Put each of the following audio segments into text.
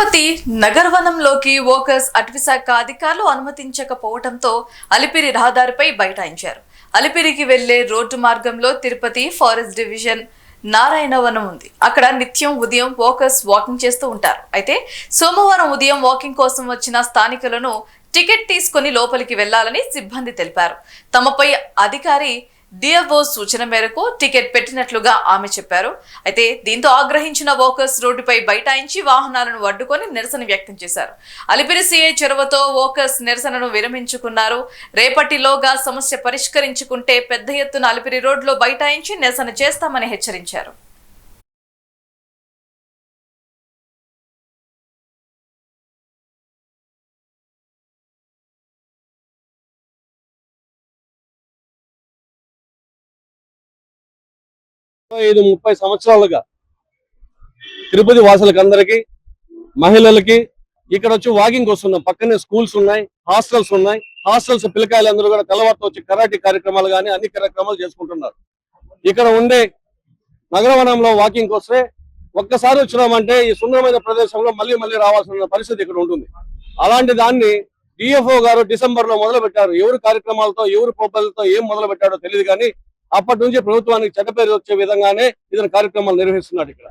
తిరుపతి నగరవనంలోకి వోకర్స్ అటవీశాఖ అధికారులు అనుమతించకపోవడంతో అలిపిరి రహదారిపై బైఠాయించారు. అలిపిరికి వెళ్లే రోడ్డు మార్గంలో తిరుపతి ఫారెస్ట్ డివిజన్ నారాయణవనం ఉంది. అక్కడ నిత్యం ఉదయం వోకర్స్ వాకింగ్ చేస్తూ ఉంటారు. అయితే సోమవారం ఉదయం వాకింగ్ కోసం వచ్చిన స్థానికులను టికెట్ తీసుకుని లోపలికి వెళ్లాలని సిబ్బంది తెలిపారు. తమపై అధికారి డిఎఫ్ఓ సూచన మేరకు టికెట్ పెట్టినట్లుగా ఆమె చెప్పారు. అయితే దీంతో ఆగ్రహించిన వోకర్స్ రోడ్డుపై బైఠాయించి వాహనాలను అడ్డుకొని నిరసన వ్యక్తం చేశారు. అలిపిరి సిఐ చొరవతో వోకర్స్ నిరసనను విరమించుకున్నారు. రేపటిలోగా సమస్య పరిష్కరించుకుంటే పెద్ద ఎత్తున అలిపిరి రోడ్లో బైఠాయించి నిరసన చేస్తామని హెచ్చరించారు. ఇది 30 సంవత్సరాలుగా తిరుపతి వాసులకు అందరికి మహిళలకి ఇక్కడ వచ్చి వాకింగ్ వస్తున్నాం. పక్కనే స్కూల్స్ ఉన్నాయి, హాస్టల్స్ ఉన్నాయి. హాస్టల్స్ పిల్లకాయలందరూ కూడా తెల్లవారుతో వచ్చి కరాటీ కార్యక్రమాలు కానీ అన్ని కార్యక్రమాలు చేసుకుంటున్నారు. ఇక్కడ ఉండే నగరవనంలో వాకింగ్ వస్తే ఒక్కసారి వచ్చినామంటే ఈ సుందరమైన ప్రదేశంలో మళ్ళీ మళ్ళీ రావాల్సిన పరిస్థితి ఇక్కడ ఉంటుంది. అలాంటి దాన్ని డిఎఫ్ఓ గారు డిసెంబర్ లో మొదలు పెట్టారు. ఎవరు కార్యక్రమాలతో ఎవరు పోపలతో ఏం మొదలు పెట్టాడో తెలియదు కానీ అప్పటి నుంచి ప్రభుత్వానికి చెడ్డపేరు వచ్చే విధంగానే ఇతని కార్యక్రమాలు నిర్వహిస్తున్నాడు. ఇక్కడ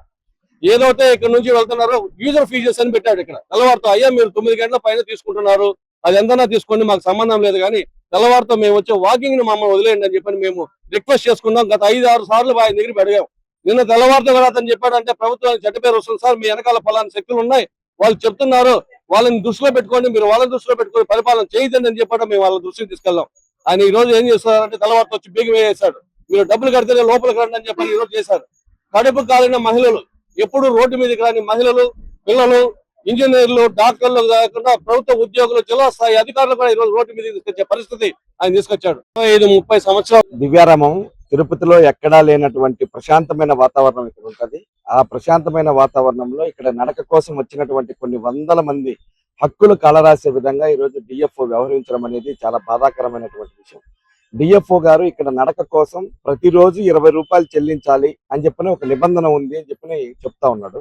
ఏదైతే ఇక్కడ నుంచి వెళ్తున్నారో యూజర్ ఫీజెస్ అని పెట్టాడు. ఇక్కడ తెల్లవారుతో అయ్యా మీరు 9 గంటల పైన తీసుకుంటున్నారు, అది ఎంతనా తీసుకోండి, మాకు సంబంధం లేదు, కానీ తెల్లవారుతో మేము వచ్చే వాకింగ్ ని మమ్మల్ని వదిలేయండి అని చెప్పని మేము రిక్వెస్ట్ చేసుకున్నాం. గత 5-6 సార్లు ఆయన దగ్గర అడిగాం. నిన్న తెల్లవారుతో కూడా అతను చెప్పాడంటే ప్రభుత్వానికి చెడ్డపేరు వస్తుంది సార్, మీ వెనకాల ఫలానా శక్తులు ఉన్నాయి, వాళ్ళు చెప్తున్నారు, వాళ్ళని దృష్టిలో పెట్టుకోండి, మీరు వాళ్ళని దృష్టిలో పెట్టుకొని పరిపాలన చేయదండి అని చెప్పడం మేము వాళ్ళ దృష్టికి తీసుకెళ్ళాం. ఆయన ఈ రోజు ఏం చేస్తున్నారంటే తెల్లవారుతో వచ్చి బీగం వేసాడు. మీరు డబ్బులు కడితేనే లోపలికి రండి అని చెప్పని ఈరోజు చేశారు. కడుపు కాలిన మహిళలు, ఎప్పుడు రోడ్డు మీదకి రాని మహిళలు, పిల్లలు, ఇంజనీర్లు, డాక్టర్లు కాకుండా ప్రభుత్వ ఉద్యోగులు, జిల్లా స్థాయి అధికారులు కూడా ఈరోజు రోడ్డు మీద తీసుకొచ్చే పరిస్థితి ఆయన తీసుకొచ్చాడు. ఇది 30 సంవత్సరాలు దివ్యారామం తిరుపతిలో ఎక్కడా లేనటువంటి ప్రశాంతమైన వాతావరణం ఇక్కడ ఉంటది. ఆ ప్రశాంతమైన వాతావరణంలో ఇక్కడ నడక కోసం వచ్చినటువంటి కొన్ని వందల మంది హక్కులు కలరాసే విధంగా ఈరోజు డిఎఫ్ఓ వ్యవహరించడం అనేది చాలా బాధాకరమైనటువంటి విషయం. డిఎఫ్ఓ గారు ఇక్కడ నడక కోసం ప్రతిరోజు 20 రూపాయలు చెల్లించాలి అని చెప్పని ఒక నిబంధన ఉంది అని చెప్పని చెప్తా ఉన్నాడు.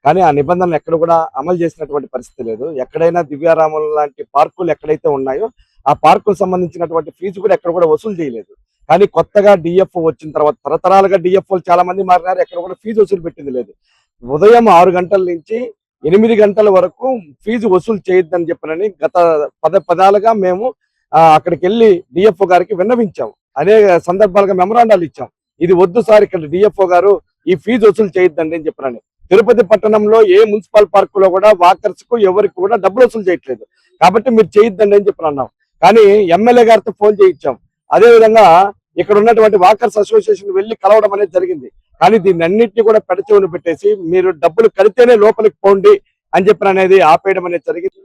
కానీ ఆ నిబంధనలు ఎక్కడ కూడా అమలు చేసినటువంటి పరిస్థితి లేదు. ఎక్కడైనా దివ్యారామం లాంటి పార్కులు ఎక్కడైతే ఉన్నాయో ఆ పార్కులకు సంబంధించినటువంటి ఫీజు కూడా ఎక్కడ కూడా వసూలు చేయలేదు. కానీ కొత్తగా డిఎఫ్ఓ వచ్చిన తర్వాత తరతరాలుగా డిఎఫ్ఓలు చాలా మంది మారినారు, ఎక్కడ కూడా ఫీజు వసూలు పెట్టింది లేదు. ఉదయం 6 గంటల నుంచి 8 గంటల వరకు ఫీజు వసూలు చేయొద్దని చెప్పనని గత పదాలుగా మేము అక్కడికి వెళ్ళి డిఎఫ్ఓ గారికి విన్నవించాం. అనేక సందర్భాలుగా మెమరాండాలు ఇచ్చాం. ఇది వద్దు సార్, ఇక్కడ డిఎఫ్ఓ గారు ఈ ఫీజు వసూలు చేయొద్దండి అని చెప్పనని. తిరుపతి పట్టణంలో ఏ మున్సిపల్ పార్కులో కూడా వాకర్స్ కు ఎవరికి కూడా డబ్బులు వసూలు చేయట్లేదు, కాబట్టి మీరు చేయొద్దండి అని చెప్పి అన్నాం. కానీ ఎమ్మెల్యే గారితో ఫోన్ చేయించాం. అదే విధంగా ఇక్కడ ఉన్నటువంటి వాకర్స్ అసోసియేషన్ వెళ్ళి కలవడం అనేది జరిగింది. కానీ దీన్ని అన్నింటినీ కూడా పెడచెవును పెట్టేసి మీరు డబ్బులు కడితేనే లోపలికి పోండి అని చెప్పి అనేది ఆపేయడం అనేది జరిగింది.